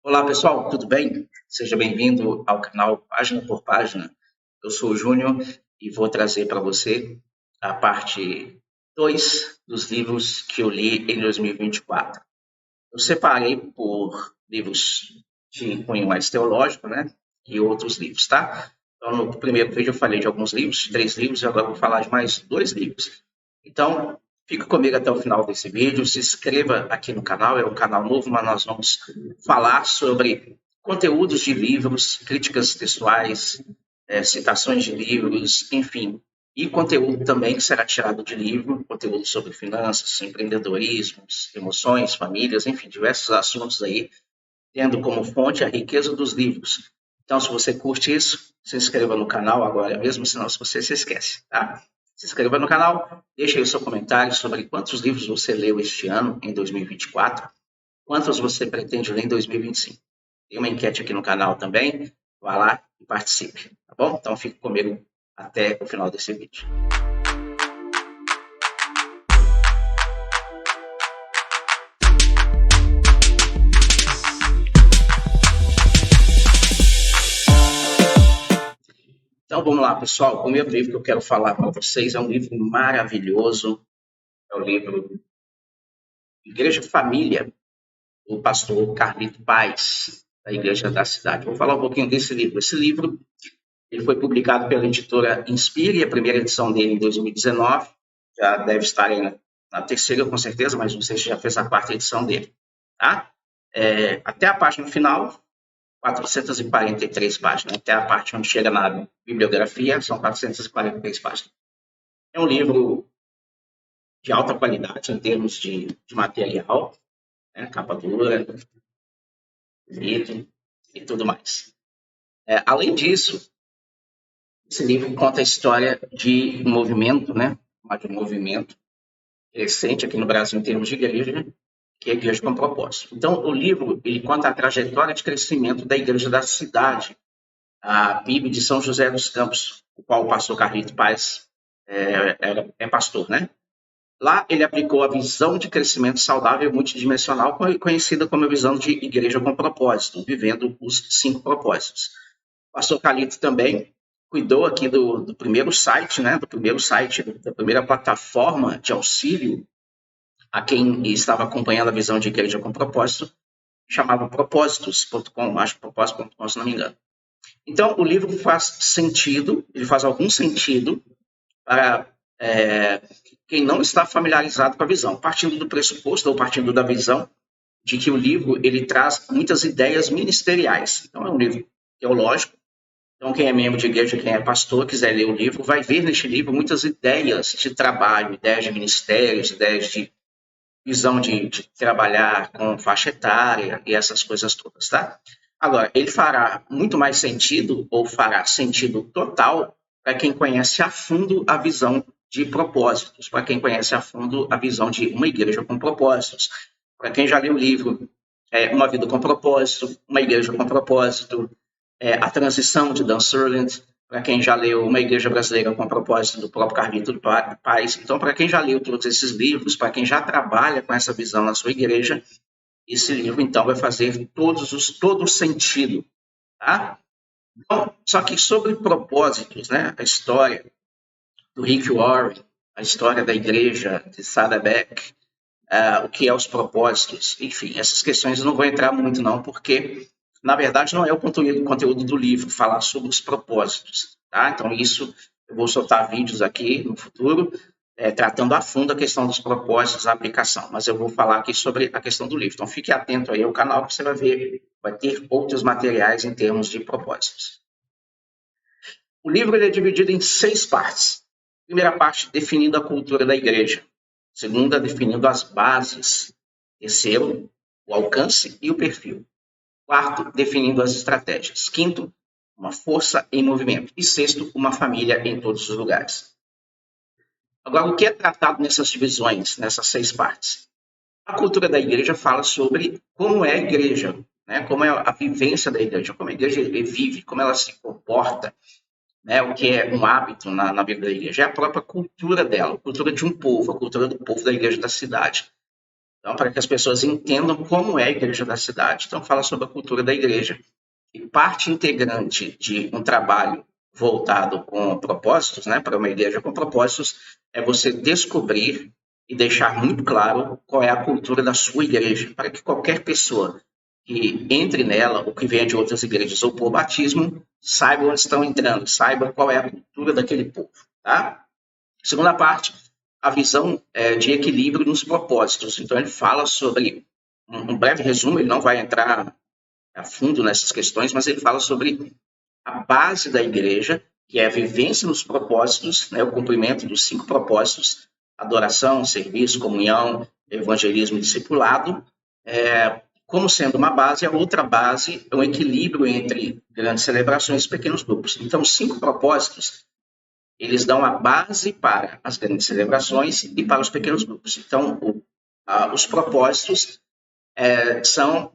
Olá pessoal, tudo bem? Seja bem-vindo ao canal Página por Página. Eu sou o Júnior e vou trazer para você a parte 2 dos livros que eu li em 2024. Eu separei por livros de cunho mais teológico, né? E outros livros, tá? Então, no primeiro vídeo eu falei de alguns livros, 3 livros, e agora eu vou falar de mais 2 livros. Então, fica comigo até o final desse vídeo, se inscreva aqui no canal, é um canal novo, mas nós vamos falar sobre conteúdos de livros, críticas textuais, citações de livros, enfim, e conteúdo também que será tirado de livro, conteúdo sobre finanças, empreendedorismo, emoções, famílias, enfim, diversos assuntos aí, tendo como fonte a riqueza dos livros. Então, se você curte isso, se inscreva no canal agora mesmo, senão se você se esquece, tá? Se inscreva no canal, deixe aí o seu comentário sobre quantos livros você leu este ano, em 2024, quantos você pretende ler em 2025. Tem uma enquete aqui no canal também, vá lá e participe, tá bom? Então, fique comigo até o final desse vídeo. Então vamos lá, pessoal. O primeiro livro que eu quero falar para vocês é um livro maravilhoso. É o livro Igreja Família, do pastor Carlito Paes, da Igreja da Cidade. Vou falar um pouquinho desse livro. Esse livro ele foi publicado pela editora Inspire, a primeira edição dele em 2019. Já deve estar aí na terceira, com certeza, mas não sei se já fez a quarta edição dele. Tá? Até a página final, 443 páginas. Até a parte onde chega na bibliografia, são 443 páginas. É um livro de alta qualidade em termos de material, né? Capa dura, bonito e tudo mais. Além disso, esse livro conta a história de um movimento, né? De um movimento recente aqui no Brasil em termos de igreja, que é a Igreja com Propósito. Então, o livro ele conta a trajetória de crescimento da Igreja da Cidade, a PIB de São José dos Campos, o qual o pastor Carlito Paes é pastor, né? Lá ele aplicou a visão de crescimento saudável multidimensional, conhecida como a visão de igreja com propósito, vivendo os 5 propósitos. O pastor Calito também cuidou aqui do primeiro site, né, da primeira plataforma de auxílio a quem estava acompanhando a visão de igreja com propósito, chamava propósitos.com, acho que propósito.com, se não me engano. Então, o livro faz sentido, ele faz algum sentido para quem não está familiarizado com a visão, partindo do pressuposto ou partindo da visão de que o livro ele traz muitas ideias ministeriais. Então, é um livro teológico. Então, quem é membro de igreja, quem é pastor, quiser ler o livro, vai ver neste livro muitas ideias de trabalho, ideias de ministérios, ideias de visão de trabalhar com faixa etária e essas coisas todas, tá? Agora, ele fará muito mais sentido, ou fará sentido total, para quem conhece a fundo a visão de propósitos, para quem conhece a fundo a visão de uma igreja com propósitos, para quem já leu o livro Uma Vida com Propósito, Uma Igreja com Propósito, A Transição de Dan Surland, para quem já leu Uma Igreja Brasileira com Propósito, do próprio Carlito Paes. Então, para quem já leu todos esses livros, para quem já trabalha com essa visão na sua igreja, esse livro, então, vai fazer todo o sentido. Tá? Então, só que sobre propósitos, né? A história do Rick Warren, a história da igreja de Saddleback, o que é os propósitos, enfim, essas questões eu não vou entrar muito não, porque na verdade não é o conteúdo do livro falar sobre os propósitos, tá? Então isso eu vou soltar vídeos aqui no futuro tratando a fundo a questão dos propósitos da aplicação, mas eu vou falar aqui sobre a questão do livro. Então fique atento aí ao canal que você vai ver, vai ter outros materiais em termos de propósitos. O livro ele é dividido em 6 partes. Primeira parte, definindo a cultura da igreja. Segunda, definindo as bases. Terceiro, o alcance e o perfil. Quarto, definindo as estratégias. Quinto, uma força em movimento. E sexto, uma família em todos os lugares. Agora, o que é tratado nessas divisões, nessas 6 partes? A cultura da igreja fala sobre como é a igreja, né? Como é a vivência da igreja, como a igreja vive, como ela se comporta, né? O que é um hábito na vida da igreja. É a própria cultura dela, a cultura de um povo, a cultura do povo da igreja da cidade. Então, para que as pessoas entendam como é a igreja da cidade. Então, fala sobre a cultura da igreja. E parte integrante de um trabalho voltado com propósitos, né, para uma igreja com propósitos, é você descobrir e deixar muito claro qual é a cultura da sua igreja, para que qualquer pessoa que entre nela, ou que venha de outras igrejas ou por batismo, saiba onde estão entrando, saiba qual é a cultura daquele povo. Tá? Segunda parte, a visão de equilíbrio nos propósitos. Então, ele fala sobre, um breve resumo, ele não vai entrar a fundo nessas questões, mas ele fala sobre a base da igreja, que é a vivência nos propósitos, né, o cumprimento dos 5 propósitos: adoração, serviço, comunhão, evangelismo e discipulado, como sendo uma base. A outra base é um equilíbrio entre grandes celebrações e pequenos grupos. Então, os 5 propósitos, eles dão a base para as grandes celebrações e para os pequenos grupos. Então, os propósitos são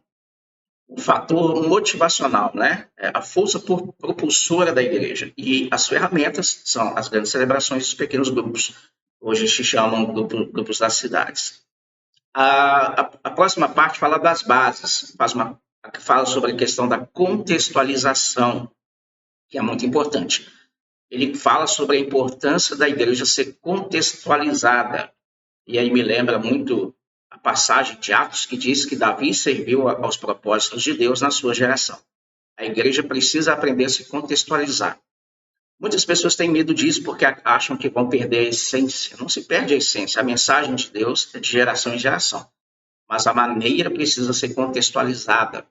o fator motivacional, né? A força propulsora da igreja. E as ferramentas são as grandes celebrações e os pequenos grupos. Hoje se chamam grupos das cidades. A próxima parte fala das bases, fala sobre a questão da contextualização, que é muito importante. Ele fala sobre a importância da igreja ser contextualizada. E aí me lembra muito a passagem de Atos que diz que Davi serviu aos propósitos de Deus na sua geração. A igreja precisa aprender a se contextualizar. Muitas pessoas têm medo disso porque acham que vão perder a essência. Não se perde a essência. A mensagem de Deus é de geração em geração. Mas a maneira precisa ser contextualizada.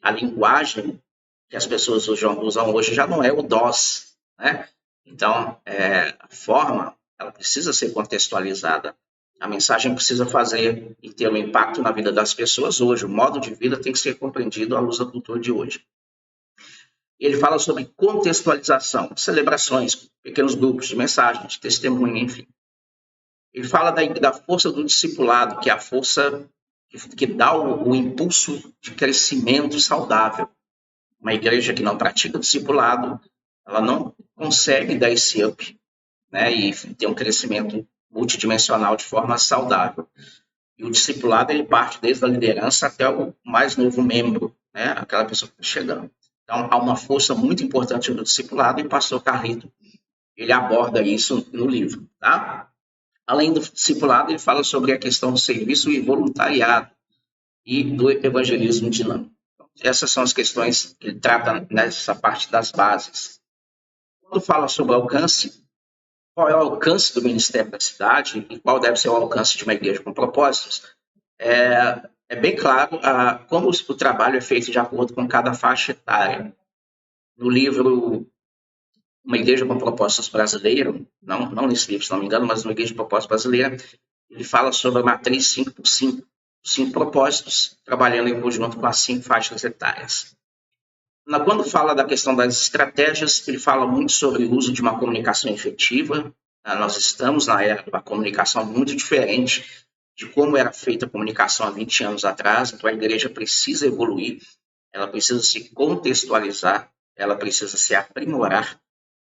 A linguagem que as pessoas usam hoje já não é o DOS, né? Então, a forma, ela precisa ser contextualizada. A mensagem precisa fazer e ter um impacto na vida das pessoas hoje. O modo de vida tem que ser compreendido à luz da cultura de hoje. Ele fala sobre contextualização, celebrações, pequenos grupos de mensagens, de testemunho, enfim. Ele fala da força do discipulado, que é a força que dá o impulso de crescimento saudável. Uma igreja que não pratica o discipulado, ela não consegue dar esse up, né, e ter um crescimento multidimensional de forma saudável. E o discipulado, ele parte desde a liderança até o mais novo membro, né, aquela pessoa que está chegando. Então, há uma força muito importante no discipulado e o pastor Carlito, ele aborda isso no livro. Tá? Além do discipulado, ele fala sobre a questão do serviço e voluntariado e do evangelismo dinâmico. Essas são as questões que ele trata nessa parte das bases. Quando fala sobre alcance, qual é o alcance do ministério da cidade e qual deve ser o alcance de uma igreja com propósitos, é bem claro como o trabalho é feito de acordo com cada faixa etária. No livro Uma Igreja com Propósitos Brasileira, não nesse livro, se não me engano, mas Uma Igreja com Propósitos Brasileira, ele fala sobre a matriz 5x5, 5 propósitos, trabalhando em conjunto com as 5 faixas etárias. Quando fala da questão das estratégias, ele fala muito sobre o uso de uma comunicação efetiva. Nós estamos na era de uma comunicação muito diferente de como era feita a comunicação há 20 anos atrás. Então, a igreja precisa evoluir, ela precisa se contextualizar, ela precisa se aprimorar,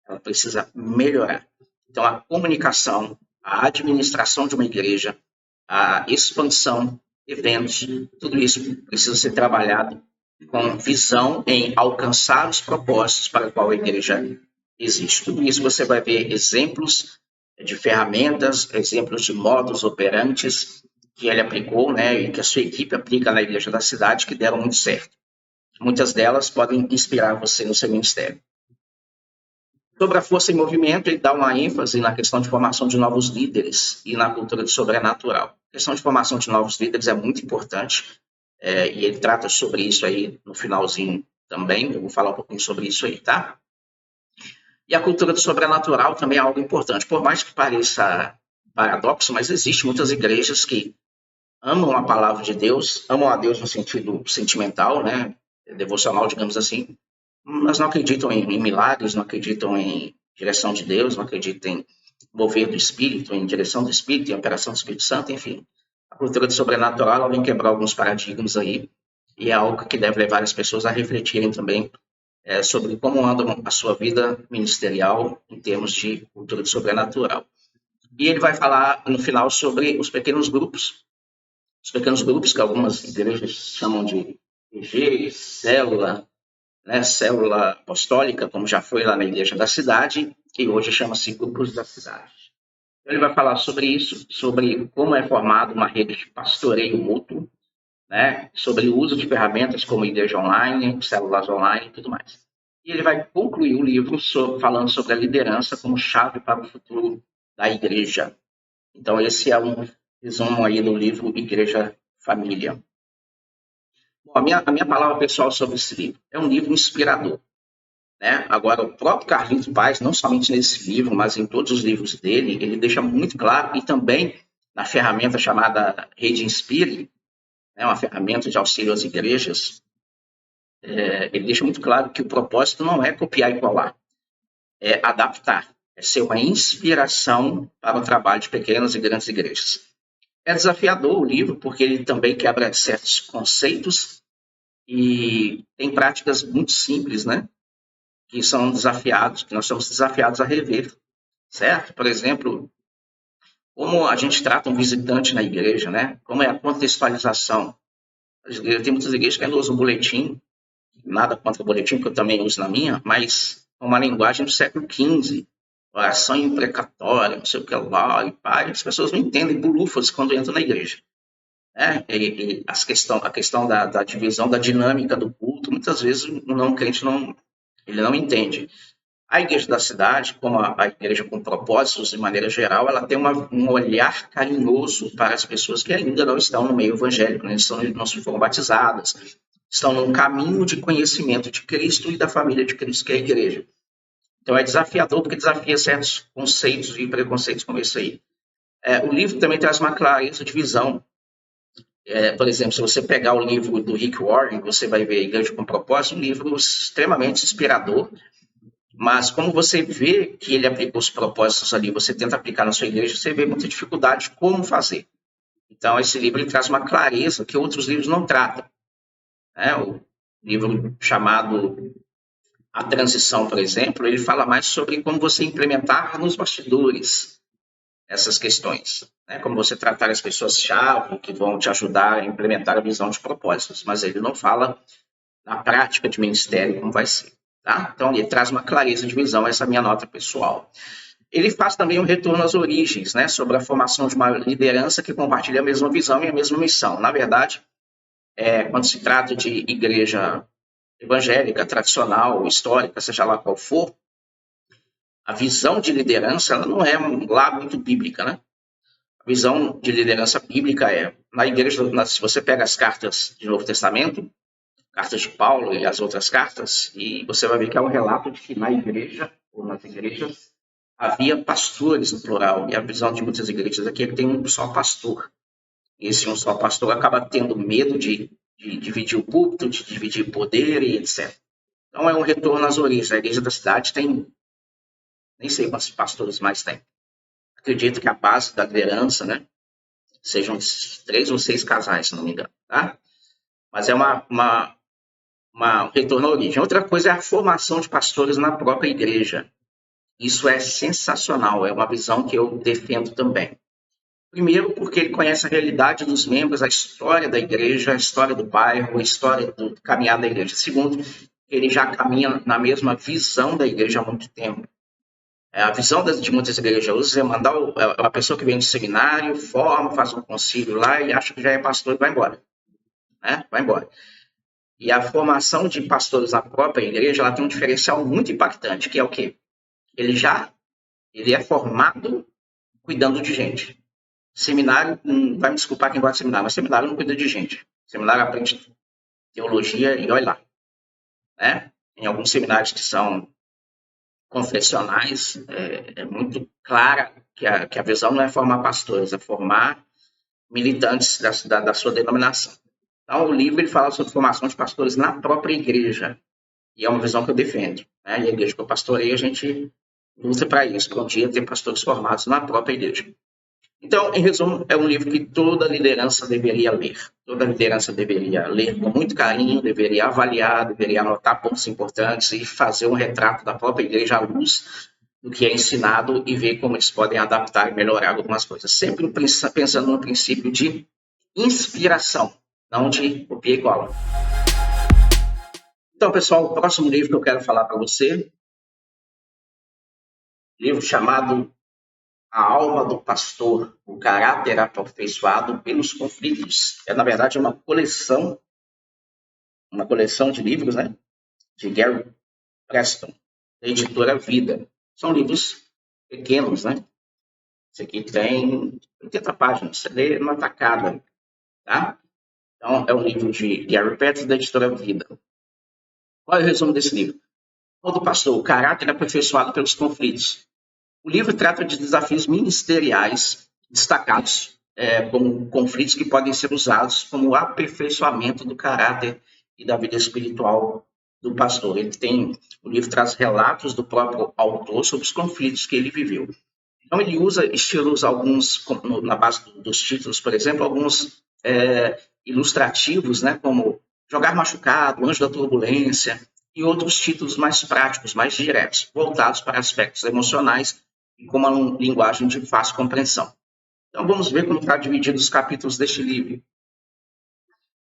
ela precisa melhorar. Então, a comunicação, a administração de uma igreja, a expansão, eventos, tudo isso precisa ser trabalhado com visão em alcançar os propósitos para o qual a igreja existe. Tudo isso você vai ver exemplos de ferramentas, exemplos de modos operantes que ele aplicou, né, e que a sua equipe aplica na igreja da cidade, que deram muito certo. Muitas delas podem inspirar você no seu ministério. Sobre a força em movimento, ele dá uma ênfase na questão de formação de novos líderes e na cultura do sobrenatural. A questão de formação de novos líderes é muito importante, e ele trata sobre isso aí no finalzinho também. Eu vou falar um pouquinho sobre isso aí, tá? E a cultura do sobrenatural também é algo importante. Por mais que pareça paradoxo, mas existe muitas igrejas que amam a palavra de Deus, amam a Deus no sentido sentimental, né? Devocional, digamos assim, mas não acreditam em milagres, não acreditam em direção de Deus, não acreditam em mover do Espírito, em direção do Espírito, em operação do Espírito Santo, enfim. A cultura do sobrenatural, ela vem quebrar alguns paradigmas aí, e é algo que deve levar as pessoas a refletirem também sobre como anda a sua vida ministerial em termos de cultura do sobrenatural. E ele vai falar no final sobre os pequenos grupos, os pequenos grupos que algumas igrejas chamam de IG, célula, né, célula apostólica, como já foi lá na igreja da cidade, e hoje chama-se grupos da cidade. Ele vai falar sobre isso, sobre como é formada uma rede de pastoreio mútuo, né, sobre o uso de ferramentas como igreja online, células online e tudo mais. E ele vai concluir o livro falando sobre a liderança como chave para o futuro da igreja. Então, esse é um resumo aí do livro Igreja Família. Bom, a minha palavra pessoal sobre esse livro é um livro inspirador. Né? Agora, o próprio Carlinhos Paes, não somente nesse livro, mas em todos os livros dele, ele deixa muito claro, e também na ferramenta chamada Rede Inspire, né, uma ferramenta de auxílio às igrejas, ele deixa muito claro que o propósito não é copiar e colar, é adaptar, é ser uma inspiração para o trabalho de pequenas e grandes igrejas. É desafiador o livro, porque ele também quebra certos conceitos e tem práticas muito simples, né? Que são desafiados, que nós somos desafiados a rever, certo? Por exemplo, como a gente trata um visitante na igreja, né? Como é a contextualização. Tem muitas igrejas que ainda usam boletim, nada contra o boletim, que eu também uso na minha, mas uma linguagem do século XV, oração imprecatória, não sei o que lá, e pai, as pessoas não entendem bulufas quando entram na igreja. E a questão da divisão, da dinâmica do culto, muitas vezes o não crente ele não entende. A igreja da cidade, como a igreja com propósitos de maneira geral, ela tem um olhar carinhoso para as pessoas que ainda não estão no meio evangélico, né? Não foram batizadas, estão num caminho de conhecimento de Cristo e da família de Cristo, que é a igreja. Então é desafiador, porque desafia certos conceitos e preconceitos como esse aí. O livro também traz uma clareza de visão. Por exemplo, se você pegar o livro do Rick Warren, você vai ver Igreja com Propósito, um livro extremamente inspirador, mas como você vê que ele aplica os propósitos ali, você tenta aplicar na sua igreja, você vê muita dificuldade de como fazer. Então, esse livro ele traz uma clareza que outros livros não tratam. O livro chamado A Transição, por exemplo, ele fala mais sobre como você implementar nos bastidores essas questões, né? Como você tratar as pessoas-chave que vão te ajudar a implementar a visão de propósitos, mas ele não fala na prática de ministério como vai ser. Tá? Então, ele traz uma clareza de visão, essa é a minha nota pessoal. Ele faz também um retorno às origens, né, sobre a formação de uma liderança que compartilha a mesma visão e a mesma missão. Na verdade, quando se trata de igreja evangélica, tradicional, histórica, seja lá qual for, a visão de liderança ela não é lá muito bíblica, né? A visão de liderança bíblica na igreja, se você pega as cartas do Novo Testamento, cartas de Paulo e as outras cartas, e você vai ver que é um relato de que na igreja, ou nas igrejas, havia pastores no plural, e a visão de muitas igrejas aqui é que tem um só pastor. E esse um só pastor acaba tendo medo de dividir o púlpito, de dividir poder e etc. Então é um retorno às origens. A igreja da cidade tem, nem sei quantos pastores mais tem. Acredito que a base da liderança, né, sejam 3 ou 6 casais, se não me engano, tá? Mas é um retorno à origem. Outra coisa é a formação de pastores na própria igreja. Isso é sensacional, é uma visão que eu defendo também. Primeiro, porque ele conhece a realidade dos membros, a história da igreja, a história do bairro, a história do caminhar da igreja. Segundo, ele já caminha na mesma visão da igreja há muito tempo. A visão de muitas igrejas hoje é mandar uma pessoa que vem de seminário, forma, faz um concílio lá e acha que já é pastor e vai embora. Né? Vai embora. E a formação de pastores na própria igreja ela tem um diferencial muito impactante, que é o quê? Ele é formado cuidando de gente. Seminário, vai me desculpar quem gosta de seminário, mas seminário não cuida de gente. Seminário aprende teologia e olha lá. Né? Em alguns seminários que são confessionais, é muito clara que a visão não é formar pastores, é formar militantes da sua denominação. Então, o livro ele fala sobre formação de pastores na própria igreja. E é uma visão que eu defendo. Né? E a igreja que eu pastorei, a gente luta para isso, para um dia ter pastores formados na própria igreja. Então, em resumo, é um livro que toda liderança deveria ler. Toda liderança deveria ler com muito carinho, deveria avaliar, deveria anotar pontos importantes e fazer um retrato da própria igreja à luz do que é ensinado e ver como eles podem adaptar e melhorar algumas coisas. Sempre pensando no princípio de inspiração, não de copia e cola. Então, pessoal, o próximo livro que eu quero falar para você, livro chamado A Alma do Pastor, o Caráter Aperfeiçoado pelos Conflitos. Na verdade, uma coleção de livros, né, de Gary Preston, da editora Vida. São livros pequenos, né? Esse aqui tem 80 páginas, você lê numa tacada, tá? Então, é um livro de Gary Preston, da editora Vida. Qual é o resumo desse livro? O do Pastor, o Caráter Aperfeiçoado pelos Conflitos. O livro trata de desafios ministeriais destacados, como conflitos que podem ser usados como aperfeiçoamento do caráter e da vida espiritual do pastor. O livro traz relatos do próprio autor sobre os conflitos que ele viveu. Então, ele usa alguns, na base dos títulos, por exemplo, alguns ilustrativos, né, como Jogar Machucado, Anjo da Turbulência, e outros títulos mais práticos, mais diretos, voltados para aspectos emocionais e com uma linguagem de fácil compreensão. Então, vamos ver como está dividido os capítulos deste livro.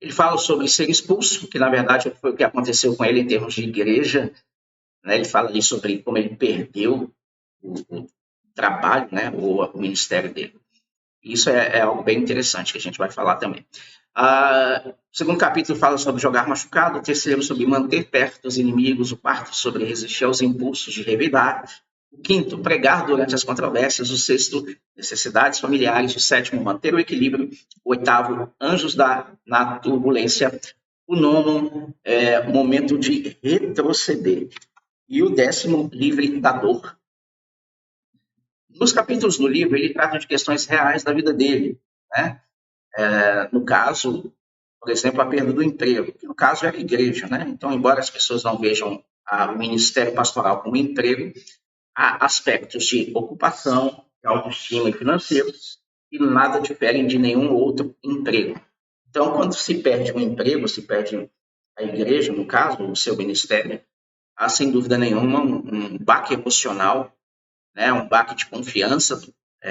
Ele fala sobre ser expulso, que na verdade foi o que aconteceu com ele em termos de igreja, né? Ele fala ali sobre como ele perdeu o trabalho, né? o ministério dele. Isso é algo bem interessante que a gente vai falar também. O segundo capítulo fala sobre jogar machucado, o terceiro sobre manter perto dos inimigos, o quarto sobre resistir aos impulsos de revidar, o quinto, pregar durante as controvérsias, o sexto, necessidades familiares, o sétimo, manter o equilíbrio, o oitavo, anjos na turbulência, o nono, momento de retroceder, e o décimo, livre da dor. Nos capítulos do livro, ele trata de questões reais da vida dele, né? No caso, por exemplo, a perda do emprego, que no caso é a igreja, né? Então, embora as pessoas não vejam o ministério pastoral como emprego, há aspectos de ocupação, de autoestima e financeiros que nada diferem de nenhum outro emprego. Então, quando se perde um emprego, se perde a igreja, no caso, o seu ministério, há sem dúvida nenhuma um baque emocional, né? Um baque de confiança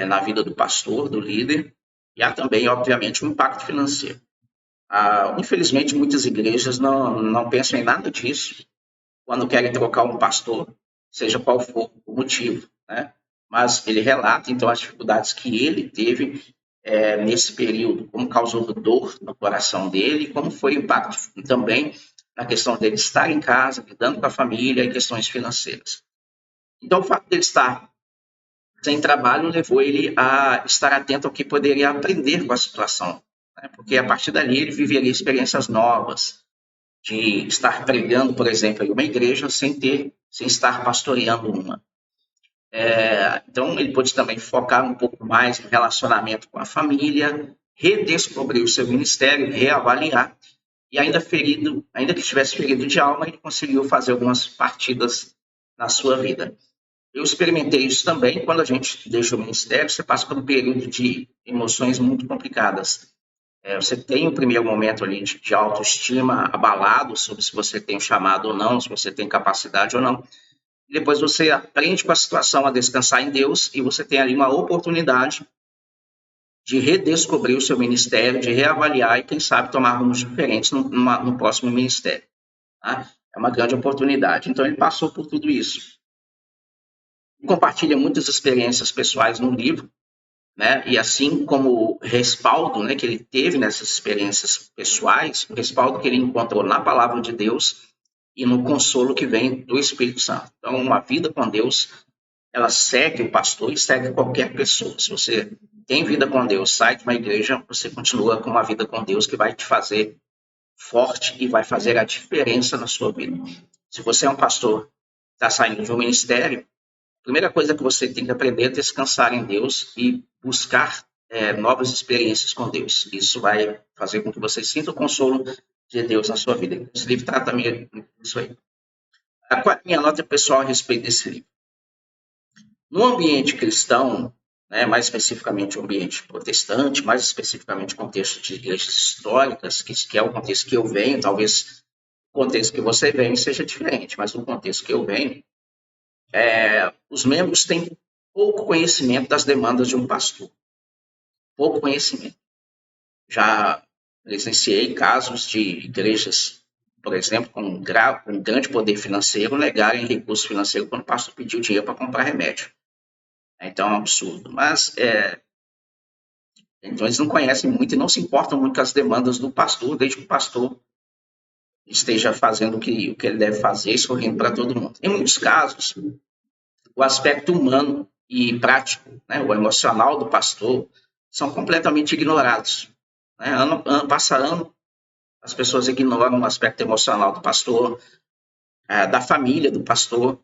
na vida do pastor, do líder, e há também, obviamente, um impacto financeiro. Infelizmente, muitas igrejas não pensam em nada disso quando querem trocar um pastor, seja qual for o motivo, né? Mas ele relata, então, as dificuldades que ele teve nesse período, como causou dor no coração dele, como foi o impacto também na questão dele estar em casa, lidando com a família e questões financeiras. Então, o fato dele estar sem trabalho levou ele a estar atento ao que poderia aprender com a situação, né? Porque a partir dali ele viveria experiências novas, de estar pregando, por exemplo, em uma igreja sem estar pastoreando uma. Então, ele pôde também focar um pouco mais no relacionamento com a família, redescobrir o seu ministério, reavaliar, e ainda que estivesse ferido de alma, ele conseguiu fazer algumas partidas na sua vida. Eu experimentei isso também quando a gente deixa o ministério, você passa por um período de emoções muito complicadas. Você tem o primeiro momento ali de autoestima abalado sobre se você tem chamado ou não, se você tem capacidade ou não. E depois você aprende com a situação a descansar em Deus e você tem ali uma oportunidade de redescobrir o seu ministério, de reavaliar e, quem sabe, tomar rumos diferentes no próximo ministério. Tá? É uma grande oportunidade. Então, ele passou por tudo isso. Compartilha muitas experiências pessoais no livro, né? E assim como o respaldo, né, que ele teve nessas experiências pessoais, o respaldo que ele encontrou na palavra de Deus e no consolo que vem do Espírito Santo. Então, uma vida com Deus, ela segue o pastor e segue qualquer pessoa. Se você tem vida com Deus, sai de uma igreja, você continua com uma vida com Deus que vai te fazer forte e vai fazer a diferença na sua vida. Se você é um pastor, está saindo de um ministério, a primeira coisa que você tem que aprender é descansar em Deus e buscar novas experiências com Deus. Isso vai fazer com que você sinta o consolo de Deus na sua vida. Esse livro trata também disso aí. Qual é a minha nota pessoal a respeito desse livro? No ambiente cristão, né, mais especificamente o ambiente protestante, mais especificamente o contexto de igrejas históricas, que é o contexto que eu venho, talvez o contexto que você vem seja diferente, mas no contexto que eu venho, os membros têm pouco conhecimento das demandas de um pastor. Pouco conhecimento. Já presenciei casos de igrejas, por exemplo, com um grande poder financeiro, negarem recurso financeiro quando o pastor pediu dinheiro para comprar remédio. Então é um absurdo. Mas então eles não conhecem muito e não se importam muito com as demandas do pastor, desde que o pastor esteja fazendo o que ele deve fazer, sorrindo para todo mundo. Em muitos casos, o aspecto humano e prático, né, o emocional do pastor, são completamente ignorados. Né? Passa ano, as pessoas ignoram o aspecto emocional do pastor, da família do pastor.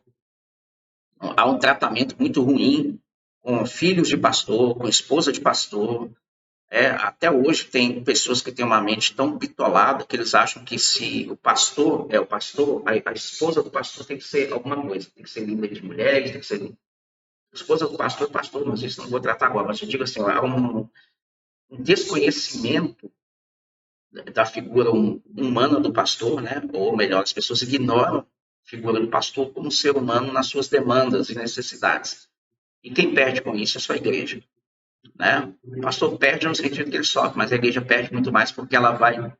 Há um tratamento muito ruim com filhos de pastor, com esposa de pastor. Até hoje tem pessoas que têm uma mente tão bitolada que eles acham que se o pastor é o pastor, a esposa do pastor tem que ser alguma coisa, tem que ser líder de mulheres, tem que ser a esposa do pastor é pastor, mas isso não vou tratar agora, mas eu digo assim, há um desconhecimento da figura humana do pastor, né? Ou melhor, as pessoas ignoram a figura do pastor como ser humano nas suas demandas e necessidades. E quem perde com isso é só a igreja. Né? O pastor perde no sentido que ele sofre, mas a igreja perde muito mais porque ela vai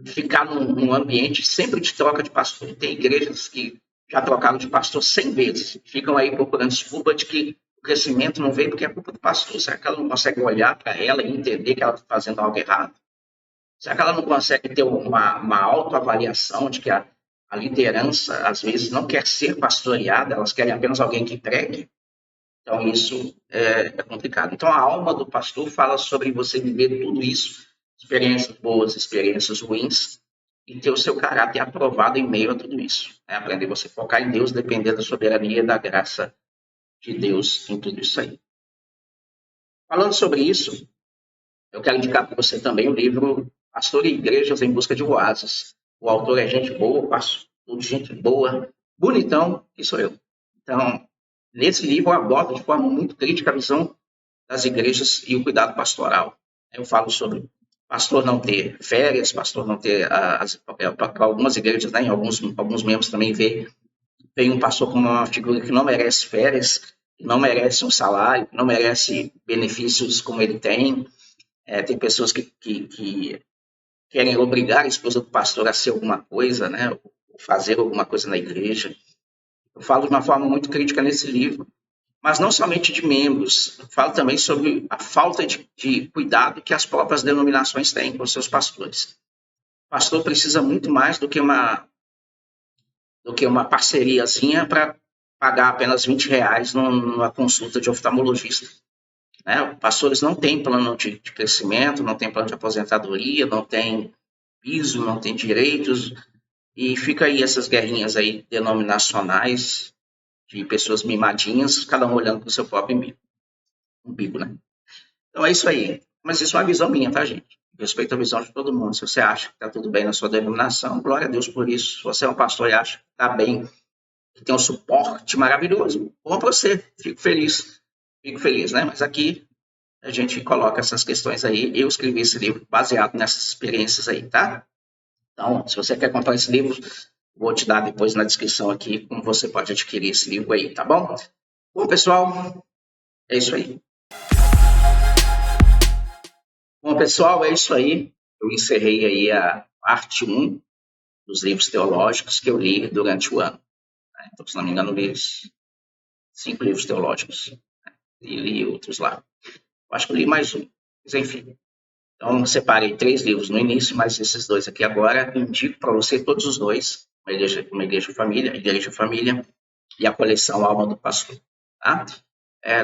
ficar num ambiente sempre de troca de pastor. Tem igrejas que já trocaram de pastor 100 vezes, ficam aí procurando desculpa de que o crescimento não veio porque é culpa do pastor. Será que ela não consegue olhar para ela e entender que ela está fazendo algo errado? Será que ela não consegue ter uma autoavaliação de que a liderança, às vezes, não quer ser pastoreada, elas querem apenas alguém que pregue? Então, isso é complicado. Então, a alma do pastor fala sobre você viver tudo isso, experiências boas, experiências ruins, e ter o seu caráter aprovado em meio a tudo isso. Aprender você focar em Deus, depender da soberania e da graça de Deus em tudo isso aí. Falando sobre isso, eu quero indicar para você também o livro Pastor e Igrejas em Busca de Oásis. O autor é gente boa, pastor de gente boa, bonitão, que sou eu. Então, nesse livro eu abordo de forma muito crítica a visão das igrejas e o cuidado pastoral. Eu falo sobre pastor não ter férias, pastor não ter para algumas igrejas, né, em alguns membros também vem um pastor como uma figura que não merece férias, que não merece um salário, que não merece benefícios como ele tem. Tem pessoas que querem obrigar a esposa do pastor a ser alguma coisa, né, ou fazer alguma coisa na igreja. Eu falo de uma forma muito crítica nesse livro, mas não somente de membros, eu falo também sobre a falta de cuidado que as próprias denominações têm com seus pastores. O pastor precisa muito mais do que uma parceriazinha para pagar apenas R$20 numa consulta de oftalmologista. Né? Pastores não têm plano de crescimento, não têm plano de aposentadoria, não têm piso, não têm direitos, e fica aí essas guerrinhas aí denominacionais de pessoas mimadinhas, cada um olhando para o seu próprio umbigo, né? Então é isso aí. Mas isso é uma visão minha, tá, gente? Respeito a visão de todo mundo. Se você acha que está tudo bem na sua denominação, glória a Deus por isso. Se você é um pastor e acha que está bem, que tem um suporte maravilhoso, bom para você. Fico feliz, né? Mas aqui a gente coloca essas questões aí. Eu escrevi esse livro baseado nessas experiências aí, tá? Então, se você quer comprar esse livro, vou te dar depois na descrição aqui como você pode adquirir esse livro aí, tá bom? Bom, pessoal, é isso aí. Bom, pessoal, é isso aí. Eu encerrei aí a parte 1 dos livros teológicos que eu li durante o ano. Então, se não me engano, eu li 5 livros teológicos. E li outros lá. Eu acho que eu li mais um. Mas, enfim. Então, separei 3 livros no início, mas esses 2 aqui agora, indico para você todos os 2, uma igreja família e a coleção Alma do Pastor. Tá?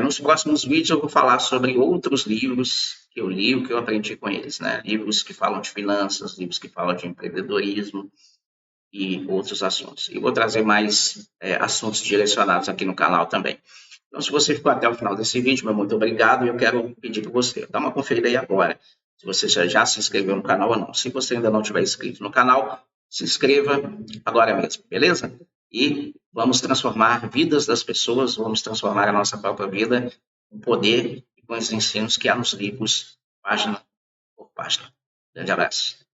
Nos próximos vídeos eu vou falar sobre outros livros que eu li, o que eu aprendi com eles. Né? Livros que falam de finanças, livros que falam de empreendedorismo e outros assuntos. E vou trazer mais assuntos direcionados aqui no canal também. Então, se você ficou até o final desse vídeo, meu muito obrigado. E eu quero pedir para você, dá uma conferida aí agora. Se você já se inscreveu no canal ou não. Se você ainda não tiver inscrito no canal, se inscreva agora mesmo, beleza? E vamos transformar vidas das pessoas, vamos transformar a nossa própria vida com poder e com os ensinos que há nos livros, página por página. Grande abraço.